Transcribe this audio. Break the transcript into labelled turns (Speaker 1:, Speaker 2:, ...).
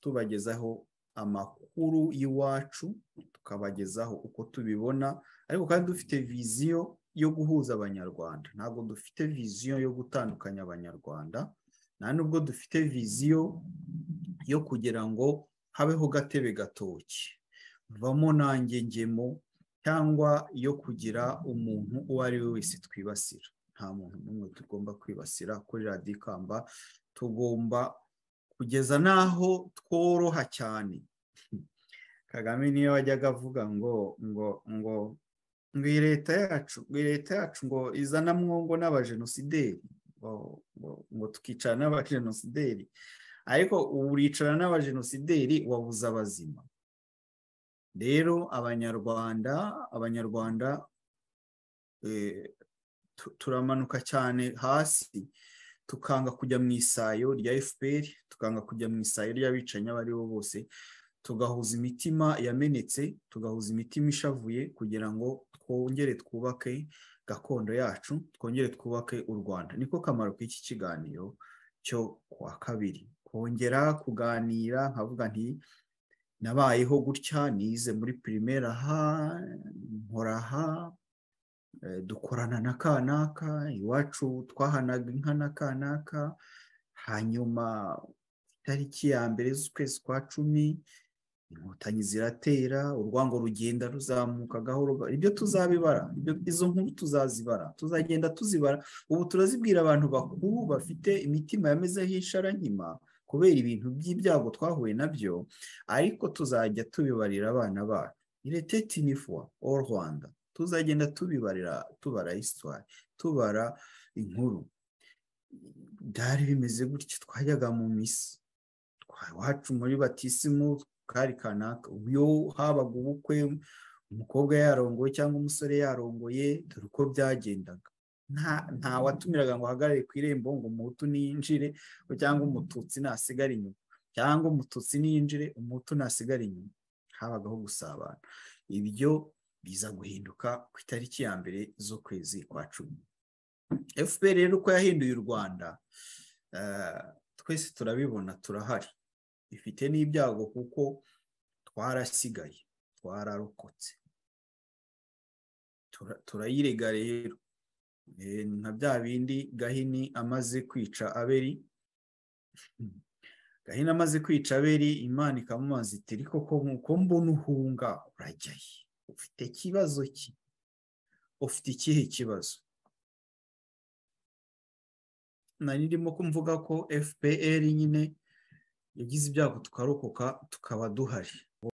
Speaker 1: tubagezaho amakuru y'iwacu, tukabagezaho uko tubibona, ariko kandi dufite viziyo yo guhuza abanyarwanda. Ntabwo dufite viziyo yo gutandukanya abanyarwanda, nta nubwo dufite viziyo yo kugira ngo habeho gatebe gatoki, vamo nanjye ngemo, cyangwa yo kugira umuntu uwo ari we wese twibasira. Nta muntu n'umwe tugomba kwibasira kuri radiyo Ikamba. Tugomba kugeza n'aho tworoha cyane. Kagame niyo wajyaga avuga ngo iyi leta yacu ngo izana mwongo n'abajenosideri, ngo tukicara n'abajenosideri, ariko ubu uricara n'abajenosideri wabuze abazima. Rero abanyarwanda turamanuka cyane hasi, tukanga kujya mu isayo rya FPR, tukanga kujya mu isayo ry'abicanyi abo ari bo bose, tugahuza imitima yamenetse, tugahuza imitima ishavuye, kugira ngo twongere twubake gakondo yacu, twongere twubake u Rwanda. Niko kamaro k'iki kiganiro cyo kuwa kabiri, kongera kuganira nkavuga nti nabayeho gutya, nize muri primaire aha, nkora aha, dukorana na kanaka, iwacu twahanaga inka na kanaka, hanyuma itariki ya mbere z'ukwezi kwa 10 inkotanyi ziratera, urwango rugenda ruzamuka gahoro. Ibyo tuzabibara, izo nkuru tuzazibara, tuzagenda tuzibara. Ubu turazibwira abantu bakuru bafite imitima yamezeho isharankima kubera ibintu by'ibyago twahuye nabyo, ariko tuzajya tubibarira abana bacu. Il était une fois au Rwanda. Tuzagenda tubara histoire, tubara inkuru. Byari bimeze gutya, twajyaga mu misa, iwacu muri batisimu kari kanaka, iyo habaga ubukwe, umukobwa yarongoye cyangwa umusore yarongoye, dore uko byagendaga. Nta watumiraga ngo ahagarare ku irembo ngo umuhutu ninjire, cyangwa umututsi nasigara inyuma, cyangwa umututsi ninjire umuhutu nasigara inyuma. Habagaho gusabana. Ibyo biza guhinduka ku itariki ya mbere z'ukwezi kwa 10. FPR rero uko yahinduye u Rwanda, twese turabibona, turahari. Ifite n'ibyago kuko twarasigaye, twararokotse, turayirega rero. Nka bya bindi Gahini amaze kwica Abeli, Gahini amaze kwica Abeli, Imana ikamubaza iti ariko ko mbona uhunga urajyayo, ufite ikibazo ki? Ufite ikihe kibazo? Nari ndimo kumvuga ko FPR nyine yagize ibyago tukarokoka, tukaba duhari.